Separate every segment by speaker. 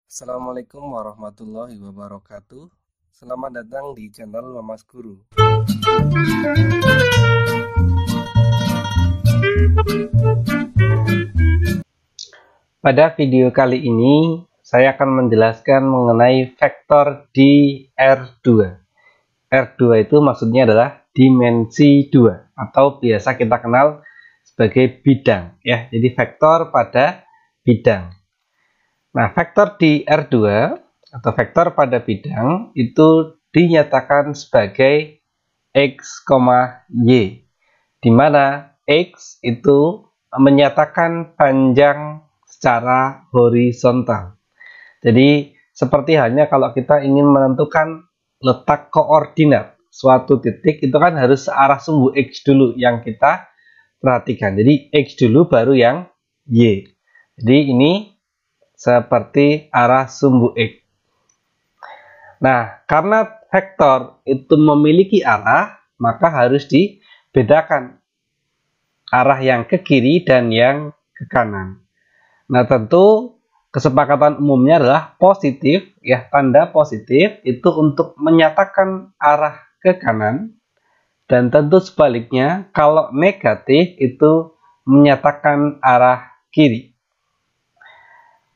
Speaker 1: Assalamualaikum warahmatullahi wabarakatuh. Selamat datang di channel Mamas Guru. Pada video kali ini saya akan menjelaskan mengenai vektor di R2. R2 itu maksudnya adalah dimensi 2 atau biasa kita kenal sebagai bidang ya. Jadi vektor pada bidang. Nah, vektor di R2 atau vektor pada bidang itu dinyatakan sebagai X, Y, di mana X itu menyatakan panjang secara horizontal. Jadi, seperti halnya kalau kita ingin menentukan letak koordinat suatu titik, itu kan harus searah sumbu X dulu yang kita perhatikan. Jadi, X dulu baru yang Y. Jadi, ini seperti arah sumbu X. Nah, karena vektor itu memiliki arah, maka harus dibedakan arah yang ke kiri dan yang ke kanan. Nah, tentu kesepakatan umumnya adalah positif, ya, tanda positif itu untuk menyatakan arah ke kanan, dan tentu sebaliknya kalau negatif itu menyatakan arah kiri.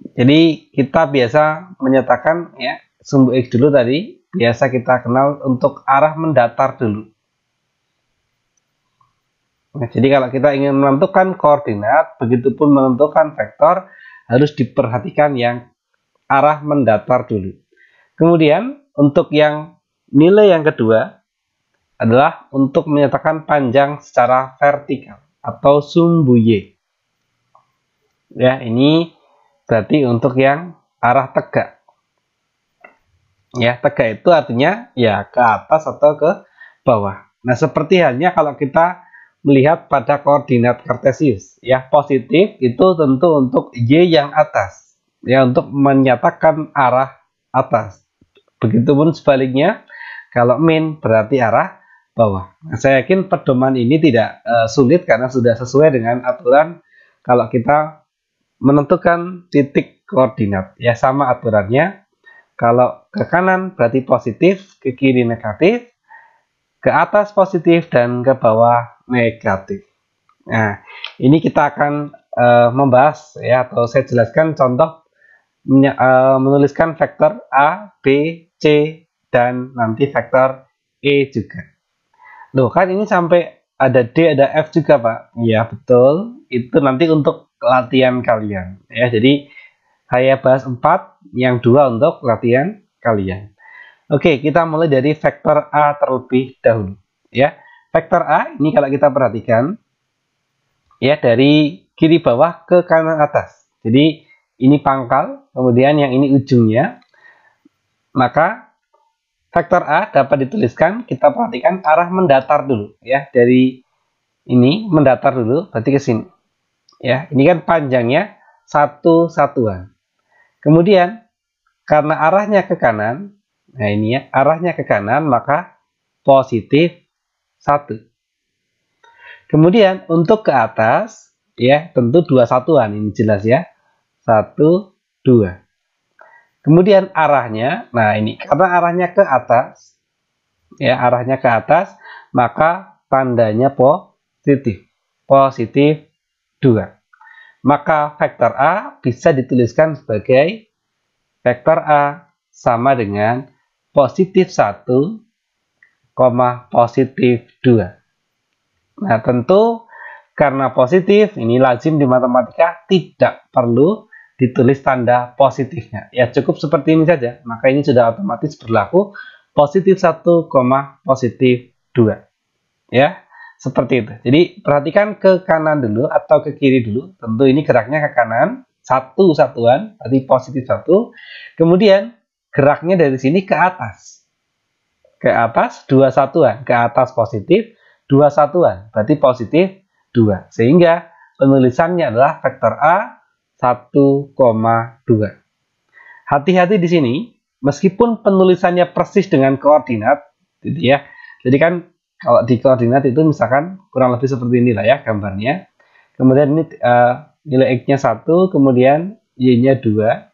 Speaker 1: Jadi kita biasa menyatakan ya sumbu X dulu tadi biasa kita kenal untuk arah mendatar dulu. Nah, jadi kalau kita ingin menentukan koordinat, begitupun menentukan vektor harus diperhatikan yang arah mendatar dulu. Kemudian untuk yang nilai yang kedua adalah untuk menyatakan panjang secara vertikal atau sumbu Y. Ya, ini berarti untuk yang arah tegak. Ya, tegak itu artinya ya ke atas atau ke bawah. Nah, seperti halnya kalau kita melihat pada koordinat kartesius, ya, positif itu tentu untuk Y yang atas, ya, untuk menyatakan arah atas. Begitupun sebaliknya, kalau min berarti arah bawah. Nah, saya yakin pedoman ini tidak sulit karena sudah sesuai dengan aturan kalau kita menentukan titik koordinat, ya, sama aturannya. Kalau ke kanan berarti positif, ke kiri negatif, ke atas positif, dan ke bawah negatif. Nah, ini kita akan membahas ya, atau saya jelaskan contoh menuliskan vektor A, B, C, dan nanti vektor E juga. Loh, kan ini sampai ada D, ada F juga, Pak. Ya, betul. Itu nanti untuk latihan kalian ya. Jadi saya bahas 4, yang 2 untuk latihan kalian. Oke, kita mulai dari vektor A terlebih dahulu ya. Vektor A ini kalau kita perhatikan ya, dari kiri bawah ke kanan atas. Jadi ini pangkal, kemudian yang ini ujungnya. Maka vektor A dapat dituliskan, kita perhatikan arah mendatar dulu ya. Dari ini mendatar dulu berarti ke sini. Ya, ini kan panjangnya satu satuan. Kemudian karena arahnya ke kanan, nah ini ya, arahnya ke kanan, maka positif 1. Kemudian untuk ke atas, ya, tentu 2 satuan, ini jelas ya. 1, 2. Kemudian arahnya, nah ini karena arahnya ke atas, ya, arahnya ke atas, maka tandanya positif. Positif 2. Maka vektor A bisa dituliskan sebagai vektor A sama dengan positif 1, positif 2. Nah, tentu karena positif, ini lazim di matematika, tidak perlu ditulis tanda positifnya. Ya, cukup seperti ini saja. Maka ini sudah otomatis berlaku positif 1, positif 2. Ya. Seperti itu. Jadi perhatikan ke kanan dulu atau ke kiri dulu. Tentu ini geraknya ke kanan, 1 satuan, berarti positif 1. Kemudian geraknya dari sini ke atas. Ke atas 2 satuan, ke atas positif 2 satuan, berarti positif 2. Sehingga penulisannya adalah vektor A 1,2. Hati-hati di sini, meskipun penulisannya persis dengan koordinat, gitu ya. Jadi kan kalau di koordinat itu misalkan kurang lebih seperti inilah ya gambarnya. Kemudian ini nilai X-nya 1, kemudian Y-nya 2.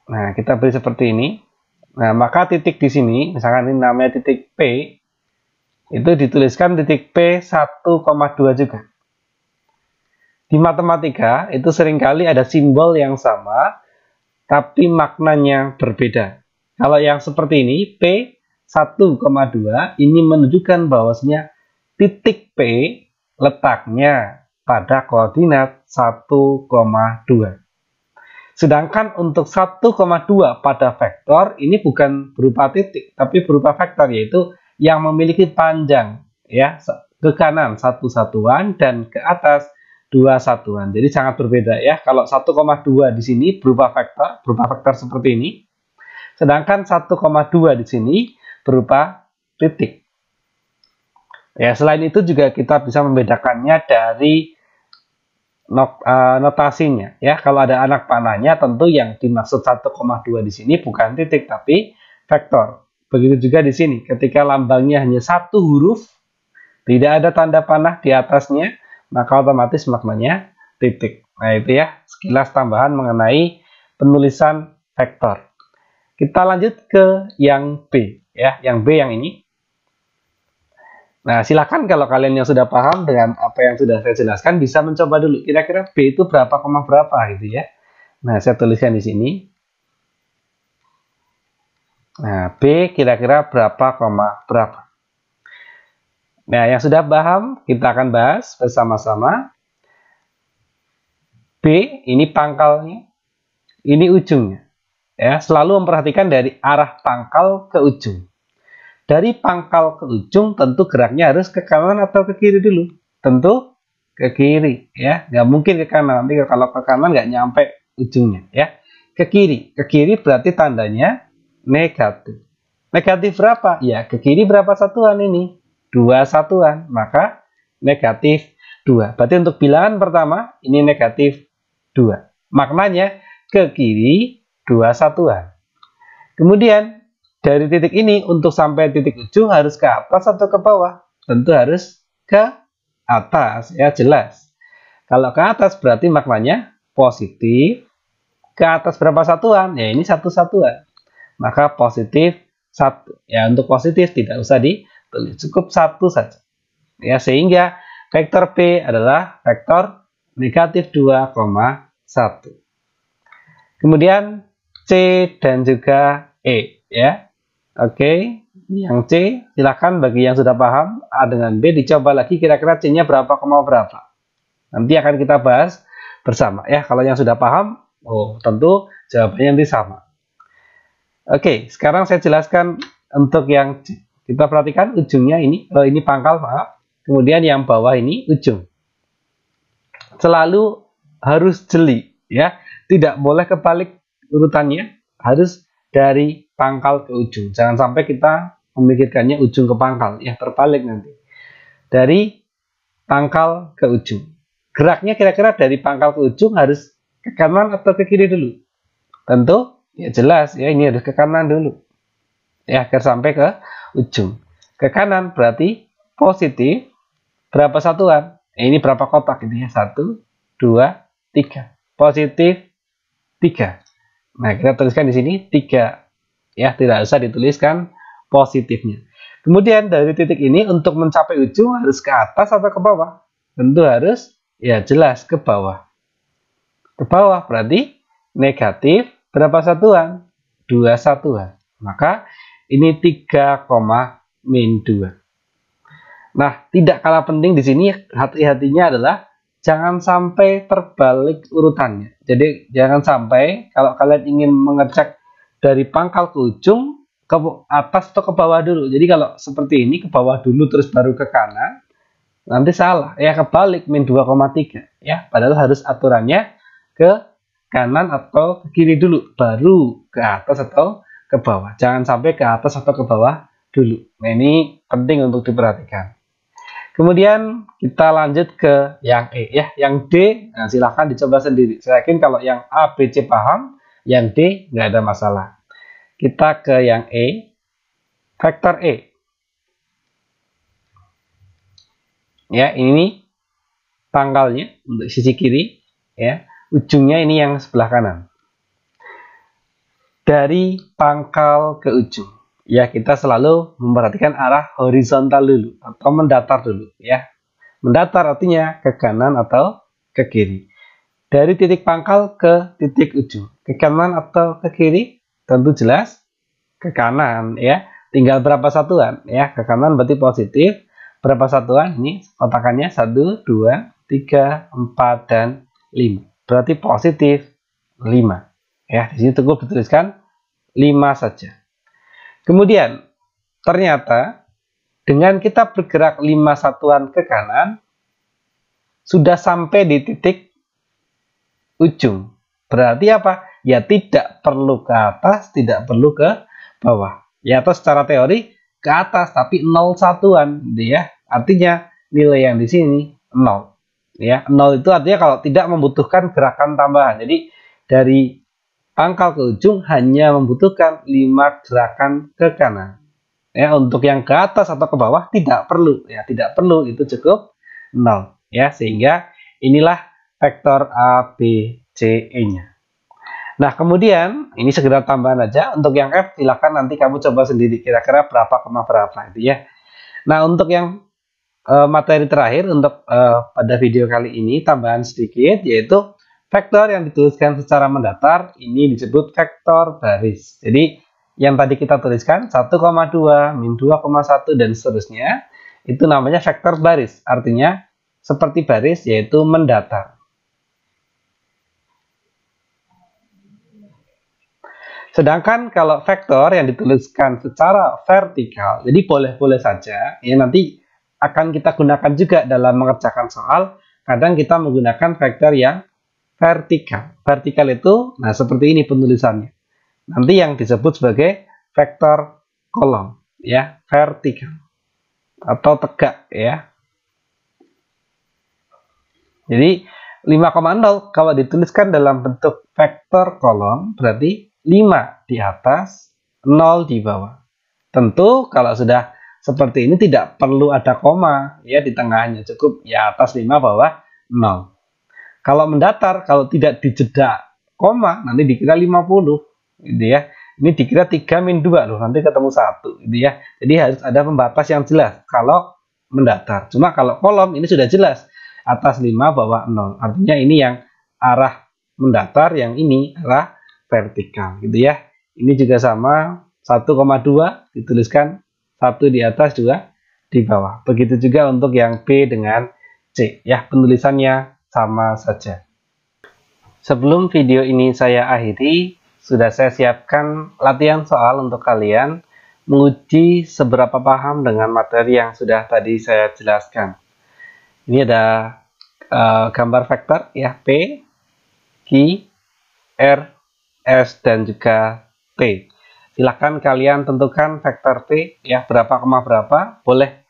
Speaker 1: Nah, kita beri seperti ini. Nah, maka titik di sini, misalkan ini namanya titik P, itu dituliskan titik P 1,2 juga. Di matematika, itu seringkali ada simbol yang sama, tapi maknanya berbeda. Kalau yang seperti ini, P 1,2, ini menunjukkan bahwasanya titik P letaknya pada koordinat 1,2. Sedangkan untuk 1,2 pada vektor ini bukan berupa titik, tapi berupa vektor, yaitu yang memiliki panjang ya ke kanan 1 satuan dan ke atas 2 satuan. Jadi sangat berbeda ya. Kalau 1,2 di sini berupa vektor seperti ini. Sedangkan 1,2 di sini berupa titik. Ya, selain itu juga kita bisa membedakannya dari notasinya ya. Kalau ada anak panahnya, tentu yang dimaksud 1,2 di sini bukan titik tapi vektor. Begitu juga di sini, ketika lambangnya hanya satu huruf, tidak ada tanda panah di atasnya, maka otomatis maknanya titik. Nah, itu ya sekilas tambahan mengenai penulisan vektor. Kita lanjut ke yang B ya, yang B yang ini. Nah, silakan kalau kalian yang sudah paham dengan apa yang sudah saya jelaskan, bisa mencoba dulu. Kira-kira B itu berapa, koma berapa gitu ya. Nah, saya tuliskan di sini. Nah, B kira-kira berapa, koma berapa. Nah, yang sudah paham, kita akan bahas bersama-sama. B, ini pangkalnya. Ini ujungnya. Ya, selalu memperhatikan dari arah pangkal ke ujung. Dari pangkal ke ujung tentu geraknya harus ke kanan atau ke kiri dulu. Tentu ke kiri ya, nggak mungkin ke kanan. Nanti kalau ke kanan nggak nyampe ujungnya ya. Ke kiri berarti tandanya negatif. Negatif berapa? Ya, ke kiri berapa satuan ini? 2 satuan, maka negatif 2. Berarti untuk bilangan pertama ini negatif 2. Maknanya ke kiri 2 satuan. Kemudian dari titik ini untuk sampai titik ujung harus ke atas atau ke bawah? Tentu harus ke atas, ya jelas. Kalau ke atas berarti maknanya positif. Ke atas berapa satuan? Ya ini 1 satuan. Maka positif 1. Ya untuk positif tidak usah ditulis, cukup 1 saja. Ya sehingga vektor P adalah vektor negatif 2,1. Kemudian C dan juga E ya. Oke, yang C silakan bagi yang sudah paham A dengan B dicoba lagi kira-kira C-nya berapa, koma berapa. Nanti akan kita bahas bersama ya. Kalau yang sudah paham, tentu jawabannya nanti sama. Oke, sekarang saya jelaskan untuk yang C. Kita perhatikan ujungnya ini, ini pangkal maaf. Kemudian yang bawah ini ujung. Selalu harus jeli ya, tidak boleh kebalik urutannya, harus dari pangkal ke ujung. Jangan sampai kita memikirkannya ujung ke pangkal, ya terbalik nanti. Dari pangkal ke ujung. Geraknya kira-kira dari pangkal ke ujung harus ke kanan atau ke kiri dulu? Tentu ya jelas ya, ini harus ke kanan dulu. Ya, agar sampai ke ujung. Ke kanan berarti positif berapa satuan? Ini berapa kotak gitu ya? 1, 2, 3. Positif 3. Nah, kita tuliskan di sini 3. Ya, tidak usah dituliskan positifnya. Kemudian dari titik ini untuk mencapai ujung harus ke atas atau ke bawah? Tentu harus ya jelas ke bawah. Ke bawah berarti negatif berapa satuan? 2 satuan. Maka ini 3, min 2. Nah, tidak kalah penting di sini hati-hatinya adalah jangan sampai terbalik urutannya. Jadi jangan sampai kalau kalian ingin mengecek dari pangkal ke ujung ke atas atau ke bawah dulu. Jadi kalau seperti ini ke bawah dulu terus baru ke kanan, nanti salah. Ya kebalik min 2,3 ya. Padahal harus aturannya ke kanan atau ke kiri dulu baru ke atas atau ke bawah. Jangan sampai ke atas atau ke bawah dulu. Nah, ini penting untuk diperhatikan. Kemudian kita lanjut ke yang E ya, yang D. Nah, silahkan dicoba sendiri. Saya yakin kalau yang A, B, C paham, yang D nggak ada masalah. Kita ke yang E, vektor E. Ya, ini pangkalnya untuk sisi kiri, ya, ujungnya ini yang sebelah kanan. Dari pangkal ke ujung, ya, kita selalu memperhatikan arah horizontal dulu atau mendatar dulu, ya. Mendatar artinya ke kanan atau ke kiri. Dari titik pangkal ke titik ujung, ke kanan atau ke kiri, tentu jelas ke kanan, ya. Tinggal berapa satuan, ya. Ke kanan berarti positif. Berapa satuan? Ini kotakannya 1, 2, 3, 4, dan 5. Berarti positif 5. Ya, di sini cukup dituliskan 5 saja. Kemudian, ternyata dengan kita bergerak 5 satuan ke kanan, sudah sampai di titik ujung. Berarti apa? Ya, tidak perlu ke atas, tidak perlu ke bawah. Ya, atau secara teori ke atas, tapi 0 satuan. Ya. Artinya nilai yang di sini 0. Ya, 0 itu artinya kalau tidak membutuhkan gerakan tambahan. Jadi dari pangkal ke ujung hanya membutuhkan 5 gerakan ke kanan. Ya, untuk yang ke atas atau ke bawah tidak perlu. Ya, tidak perlu, itu cukup 0. Ya, sehingga inilah vektor A, B, C, E-nya. Nah, kemudian ini segera tambahan aja. Untuk yang F silakan nanti kamu coba sendiri kira-kira berapa koma berapa itu ya. Nah, untuk yang materi terakhir untuk pada video kali ini tambahan sedikit, yaitu vektor yang dituliskan secara mendatar ini disebut vektor baris. Jadi yang tadi kita tuliskan 1,2, min 2,1 dan seterusnya itu namanya vektor baris. Artinya seperti baris, yaitu mendatar. Sedangkan kalau vektor yang dituliskan secara vertikal, jadi boleh-boleh saja, ya nanti akan kita gunakan juga dalam mengerjakan soal. Kadang kita menggunakan vektor yang vertikal. Vertikal itu, nah seperti ini penulisannya. Nanti yang disebut sebagai vektor kolom, ya, vertikal atau tegak, ya. Jadi 5,0 kalau dituliskan dalam bentuk vektor kolom berarti 5 di atas, 0 di bawah. Tentu kalau sudah seperti ini tidak perlu ada koma ya di tengahnya, cukup ya atas 5 bawah 0. Kalau mendatar, kalau tidak dijeda koma nanti dikira 50 gitu ya. Ini dikira 3 min 2 loh, nanti ketemu 1 gitu ya. Jadi harus ada pembatas yang jelas kalau mendatar. Cuma kalau kolom ini sudah jelas atas 5 bawah 0. Artinya ini yang arah mendatar, yang ini arah vertikal gitu ya. Ini juga sama, 1,2 dituliskan 1 di atas, 2 di bawah. Begitu juga untuk yang B dengan C ya, penulisannya sama saja. Sebelum video ini saya akhiri, sudah saya siapkan latihan soal untuk kalian menguji seberapa paham dengan materi yang sudah tadi saya jelaskan. Ini ada gambar vektor ya, P, Q, R, S, dan juga T. Silahkan kalian tentukan vektor P ya, berapa koma berapa. Boleh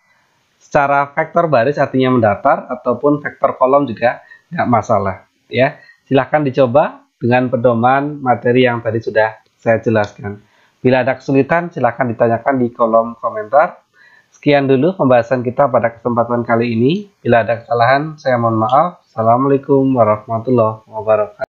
Speaker 1: secara vektor baris artinya mendatar ataupun vektor kolom juga nggak masalah ya. Silahkan dicoba dengan pedoman materi yang tadi sudah saya jelaskan. Bila ada kesulitan silahkan ditanyakan di kolom komentar. Sekian dulu pembahasan kita pada kesempatan kali ini. Bila ada kesalahan saya mohon maaf. Assalamualaikum warahmatullahi wabarakatuh.